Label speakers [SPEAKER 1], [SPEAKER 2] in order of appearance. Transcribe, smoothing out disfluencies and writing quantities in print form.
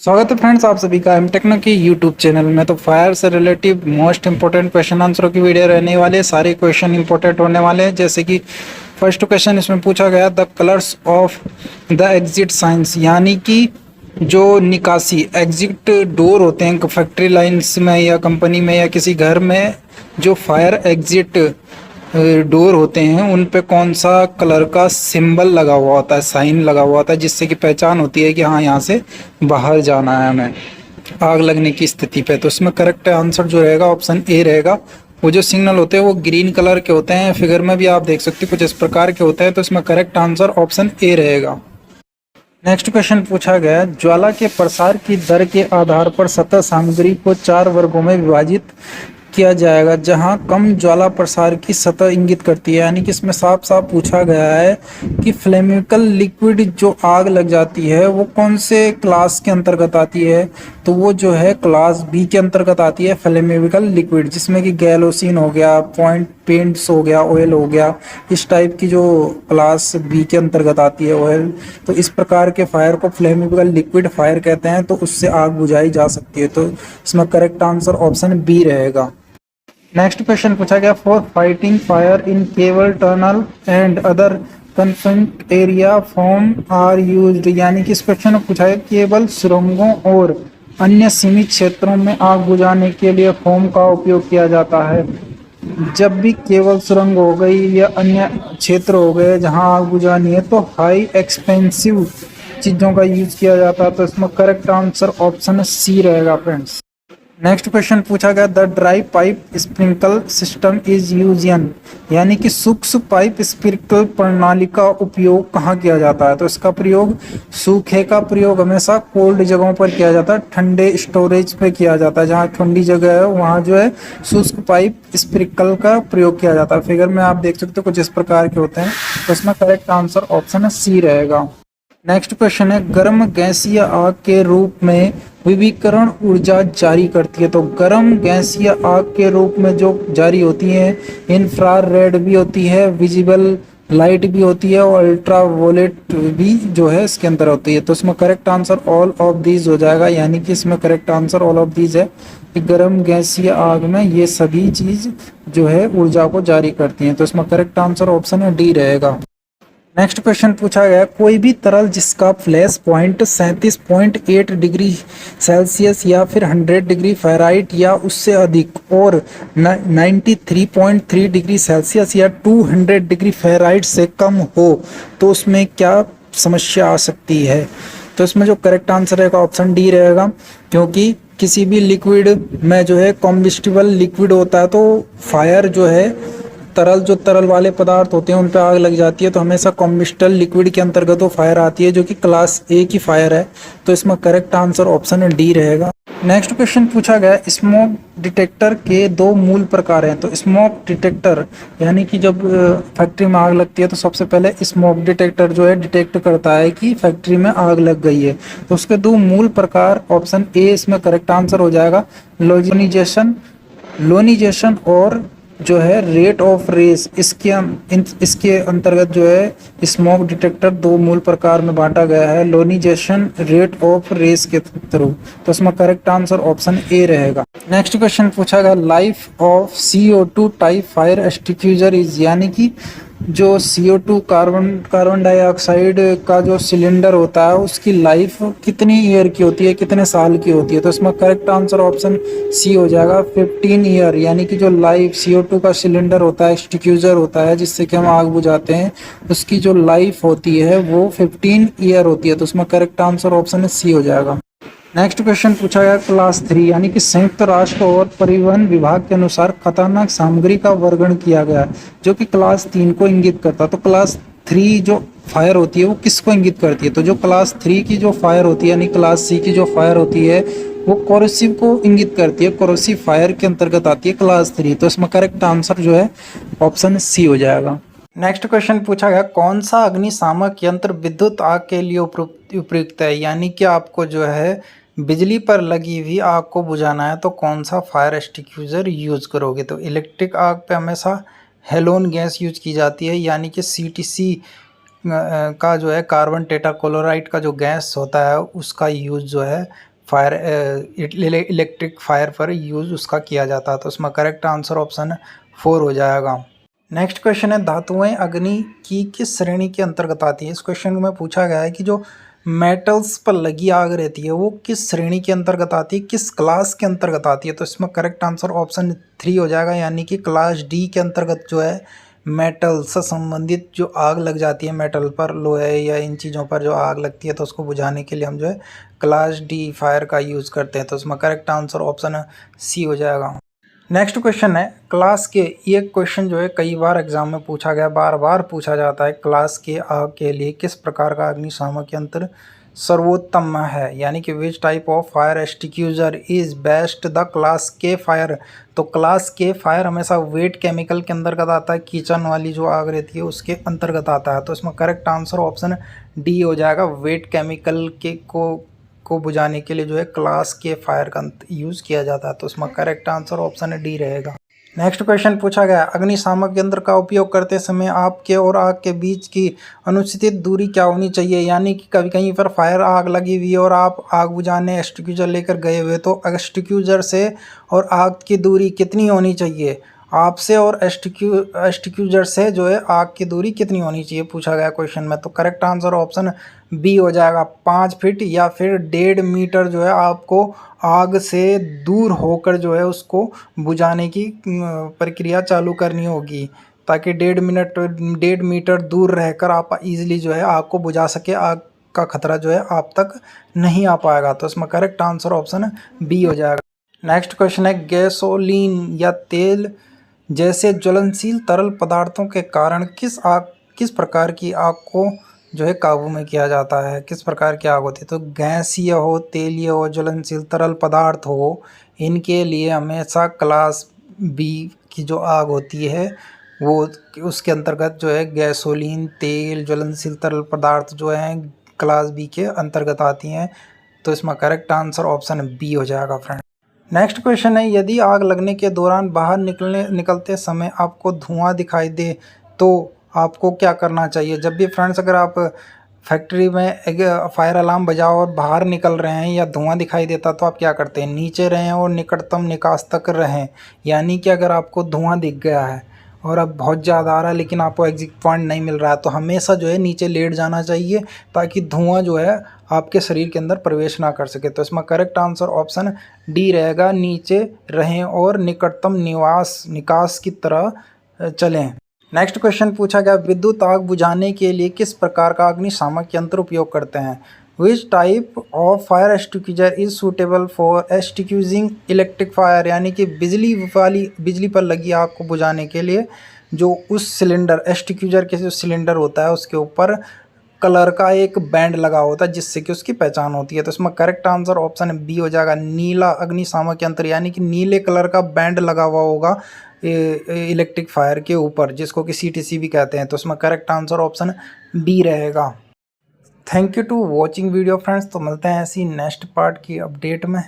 [SPEAKER 1] स्वागत है फ्रेंड्स आप सभी का एम टेक्नो की यूट्यूब चैनल में। तो फायर से रिलेटिव मोस्ट इंपोर्टेंट क्वेश्चन आंसरों की वीडियो रहने वाले हैं। सारे क्वेश्चन इंपोर्टेंट होने वाले हैं। जैसे कि फर्स्ट क्वेश्चन इसमें पूछा गया the colours of the exit science, यानी कि जो निकासी एग्जिट डोर होते हैं फैक्ट्री लाइन्स में या कंपनी में या किसी घर में, जो फायर एग्जिट डोर होते हैं उन पे कौन सा कलर का सिंबल लगा हुआ होता है, साइन लगा हुआ होता है, जिससे कि पहचान होती है कि हाँ यहाँ से बाहर जाना है हमें आग लगने की स्थिति पे। तो इसमें करेक्ट आंसर जो रहेगा ऑप्शन ए रहेगा। वो जो सिग्नल होते हैं वो ग्रीन कलर के होते हैं, फिगर में भी आप देख सकते हो कुछ इस प्रकार के होते हैं। तो इसमें करेक्ट आंसर ऑप्शन ए रहेगा। नेक्स्ट क्वेश्चन पूछा गया ज्वाला के प्रसार की दर के आधार पर सतह सामग्री को 4 वर्गों में विभाजित किया जाएगा, जहां कम ज्वाला प्रसार की सतह इंगित करती है। यानी कि इसमें साफ साफ पूछा गया है कि फ्लेमेबल लिक्विड जो आग लग जाती है वो कौन से क्लास के अंतर्गत आती है। तो वो जो है क्लास बी के अंतर्गत आती है फ्लेमेबल लिक्विड, जिसमें कि गैलोसिन हो गया, पॉइंट पेंट्स हो गया, ऑयल हो गया, इस टाइप की जो क्लास बी के अंतर्गत आती है ऑयल। तो इस प्रकार के फायर को फ्लेमेबल लिक्विड फायर कहते हैं। तो उससे आग बुझाई जा सकती है। तो इसमें करेक्ट आंसर ऑप्शन बी रहेगा। नेक्स्ट क्वेश्चन पूछा गया for fighting fire in cable tunnel and other confined area foam are used, यानी कि इस क्वेश्चन में पूछा है केवल सुरंगों और अन्य सीमित क्षेत्रों में आग बुझाने के लिए फोम का उपयोग किया जाता है। जब भी केवल सुरंग हो गई या अन्य क्षेत्र हो गए जहां आग बुझानी है तो हाई एक्सपेंसिव चीज़ों का यूज किया जाता है। तो इसमें करेक्ट आंसर ऑप्शन सी रहेगा फ्रेंड्स। नेक्स्ट क्वेश्चन पूछा गया the dry pipe sprinkler system is used in, यानी कि सूक्ष्म पाइप स्प्रिंकल प्रणाली का उपयोग कहाँ किया जाता है। तो इसका प्रयोग सूखे का प्रयोग हमेशा कोल्ड जगहों पर किया जाता है, ठंडे स्टोरेज पे किया जाता है। जहाँ ठंडी जगह है वहाँ जो है शुष्क पाइप स्प्रिंकल का प्रयोग किया जाता है। फिगर में आप देख सकते हो कुछ इस प्रकार के होते हैं। तो इसमें करेक्ट आंसर ऑप्शन सी रहेगा। नेक्स्ट क्वेश्चन है गर्म गैसीय आग के रूप में विकिरण ऊर्जा जारी करती है। तो गर्म गैसीय आग के रूप में जो जारी होती है इंफ्रारेड भी होती है, विजिबल लाइट भी होती है और अल्ट्रावोलेट भी जो है इसके अंदर होती है। तो इसमें correct answer all of these हो जाएगा। यानी कि इसमें correct answer all of these है कि गर्म गैसीय आग में ये सभी चीज जो है ऊर्जा को जारी करती हैं। तो इसमें करेक्ट आंसर ऑप्शन डी रहेगा। नेक्स्ट क्वेश्चन पूछा गया कोई भी तरल जिसका फ्लैश पॉइंट 37.8 डिग्री सेल्सियस या फिर 100 डिग्री फ़ारेनहाइट या उससे अधिक और 93.3 डिग्री सेल्सियस या 200 डिग्री फ़ारेनहाइट से कम हो तो उसमें क्या समस्या आ सकती है। तो इसमें जो करेक्ट आंसर रहेगा ऑप्शन डी रहेगा, क्योंकि किसी भी लिक्विड में जो है कॉम्बिस्टिबल लिक्विड होता है तो फायर जो है तरल वाले पदार्थ होते हैं उन पर आग लग जाती है। तो हमेशा कॉम्बिस्टल लिक्विड के अंतर्गत वो फायर आती है जो कि क्लास ए की फायर है। तो इसमें करेक्ट आंसर ऑप्शन डी रहेगा। नेक्स्ट क्वेश्चन पूछा गया स्मोक डिटेक्टर के 2 मूल प्रकार हैं। तो स्मोक डिटेक्टर यानी कि जब फैक्ट्री में आग लगती है तो सबसे पहले स्मोक डिटेक्टर जो है डिटेक्ट करता है कि फैक्ट्री में आग लग गई है। तो उसके 2 मूल प्रकार ऑप्शन ए इसमें करेक्ट आंसर हो जाएगा। लोनिजेशन और जो है रेट ऑफ रेस, इसके अंतर्गत जो है स्मोक डिटेक्टर 2 मूल प्रकार में बांटा गया है, लोनिजेशन रेट ऑफ रेस के थ्रू। तो इसमें करेक्ट आंसर ऑप्शन ए रहेगा। नेक्स्ट क्वेश्चन पूछा गया life of CO2 type fire extinguisher is, यानी कि जो CO2 कार्बन डाइऑक्साइड का जो सिलेंडर होता है उसकी लाइफ कितनी ईयर की होती है, कितने साल की होती है। तो इसमें करेक्ट आंसर ऑप्शन सी हो जाएगा 15 ईयर। यानी कि जो लाइफ CO2 का सिलेंडर होता है, एक्सटिंग्विशर होता है जिससे कि हम आग बुझाते हैं, उसकी जो लाइफ होती है वो 15 ईयर होती है। तो उसमें करेक्ट आंसर ऑप्शन सी हो जाएगा। नेक्स्ट क्वेश्चन पूछा गया क्लास 3 यानी कि संयुक्त राष्ट्र और परिवहन विभाग के अनुसार खतरनाक सामग्री का वर्गीकरण किया गया है जो कि क्लास 3 को इंगित करता है। तो क्लास 3 जो फायर होती है वो किसको इंगित करती है। तो जो क्लास 3 की जो फायर होती है यानी क्लास सी की जो फायर होती है वो कोरोसिव को इंगित करती है, कोरोसिव फायर के अंतर्गत आती है क्लास 3। तो इसमें करेक्ट आंसर जो है ऑप्शन सी हो जाएगा। नेक्स्ट क्वेश्चन पूछा गया कौन सा अग्निशामक यंत्र विद्युत आग के लिए उपयुक्त है। यानी कि आपको जो है बिजली पर लगी हुई आग को बुझाना है तो कौन सा फायर एक्सटिंग्विशर यूज करोगे। तो इलेक्ट्रिक आग पे हमेशा हेलोन गैस यूज की जाती है, यानी कि CTC का जो है कार्बन टेट्राक्लोराइड का जो गैस होता है उसका यूज जो है फायर इलेक्ट्रिक फायर पर यूज़ उसका किया जाता है। तो इसमें करेक्ट आंसर ऑप्शन 4 हो जाएगा। नेक्स्ट क्वेश्चन है धातुएं अग्नि की किस श्रेणी के अंतर्गत आती है। इस क्वेश्चन में पूछा गया है कि जो मेटल्स पर लगी आग रहती है वो किस श्रेणी के अंतर्गत आती है, किस क्लास के अंतर्गत आती है। तो इसमें करेक्ट आंसर ऑप्शन 3 हो जाएगा, यानी कि क्लास डी के अंतर्गत जो है मेटल से संबंधित जो आग लग जाती है, मेटल पर, लोहे या इन चीज़ों पर जो आग लगती है तो उसको बुझाने के लिए हम जो है क्लास डी फायर का यूज़ करते हैं। तो इसमें करेक्ट आंसर ऑप्शन सी हो जाएगा। नेक्स्ट क्वेश्चन है क्लास के, ये क्वेश्चन जो है कई बार एग्जाम में पूछा गया, बार बार पूछा जाता है। क्लास के आग के लिए किस प्रकार का अग्निशामक यंत्र सर्वोत्तम है, यानी कि which type of fire extinguisher is best the class के फायर। तो क्लास के फायर हमेशा वेट केमिकल के अंतर्गत आता है, किचन वाली जो आग रहती है उसके अंतर्गत आता है। तो इसमें करेक्ट आंसर ऑप्शन डी हो जाएगा, वेट केमिकल के को बुझाने के लिए जो है क्लास के फायर का यूज़ किया जाता है। तो इसमें करेक्ट आंसर ऑप्शन डी रहेगा। नेक्स्ट क्वेश्चन पूछा गया अग्निशामक यंत्र का उपयोग करते समय आपके और आग के बीच की अनुचित दूरी क्या होनी चाहिए, यानी कि कभी कहीं पर फायर आग लगी हुई है और आप आग बुझाने एक्सटिंग्विशर लेकर गए हुए, तो एक्सटिंग्विशर से और आग की दूरी कितनी होनी चाहिए, आपसे और एक्सटिंग्विशर से जो है आग की दूरी कितनी होनी चाहिए पूछा गया क्वेश्चन में। तो करेक्ट आंसर ऑप्शन बी हो जाएगा, 5 फीट या फिर 1.5 मीटर जो है आपको आग से दूर होकर जो है उसको बुझाने की प्रक्रिया चालू करनी होगी, ताकि 1.5 मीटर दूर रहकर आप इजीली जो है आग को बुझा सके, आग का खतरा जो है आप तक नहीं आ पाएगा। तो इसमें करेक्ट आंसर ऑप्शन बी हो जाएगा। नेक्स्ट क्वेश्चन है गैसोलीन या तेल जैसे ज्वलनशील तरल पदार्थों के कारण किस प्रकार की आग को जो है काबू में किया जाता है, किस प्रकार की आग होती है। तो गैसीय हो, तेलीय हो, ज्वलनशील तरल पदार्थ हो, इनके लिए हमेशा क्लास बी की जो आग होती है वो उसके अंतर्गत जो है गैसोलीन, तेल, ज्वलनशील तरल पदार्थ जो हैं क्लास बी के अंतर्गत आती हैं। तो इसमें करेक्ट आंसर ऑप्शन बी हो जाएगा फ्रेंड। नेक्स्ट क्वेश्चन है यदि आग लगने के दौरान बाहर निकलते समय आपको धुआं दिखाई दे तो आपको क्या करना चाहिए। जब भी फ्रेंड्स अगर आप फैक्ट्री में एक फायर अलार्म बजाओ और बाहर निकल रहे हैं या धुआं दिखाई देता तो आप क्या करते हैं, नीचे रहें और निकटतम निकास तक रहें। यानी कि अगर आपको धुआं दिख गया है और अब बहुत ज़्यादा आ रहा है लेकिन आपको एग्जिट पॉइंट नहीं मिल रहा है तो हमेशा जो है नीचे लेट जाना चाहिए, ताकि धुआं जो है आपके शरीर के अंदर प्रवेश ना कर सके। तो इसमें करेक्ट आंसर ऑप्शन डी रहेगा, नीचे रहें और निकटतम निकास की तरह चलें। नेक्स्ट क्वेश्चन पूछा गया विद्युत आग बुझाने के लिए किस प्रकार का अग्निशामक यंत्र उपयोग करते हैं। Which type of fire extinguisher is suitable for extinguishing electric fire, यानी कि बिजली पर लगी आग को बुझाने के लिए जो उस सिलेंडर एक्सटिंग्विशर के जो सिलेंडर होता है उसके ऊपर कलर का एक बैंड लगा होता है जिससे कि उसकी पहचान होती है। तो इसमें करेक्ट आंसर ऑप्शन बी हो जाएगा, नीला अग्निशामक यंत्र, यानी कि नीले कलर का बैंड लगा हुआ होगा इलेक्ट्रिक फायर के ऊपर, जिसको कि CTC भी कहते हैं। तो इसमें करेक्ट आंसर ऑप्शन बी रहेगा। Thank you to watching video friends. तो मिलते हैं ऐसी नेक्स्ट पार्ट की अपडेट में।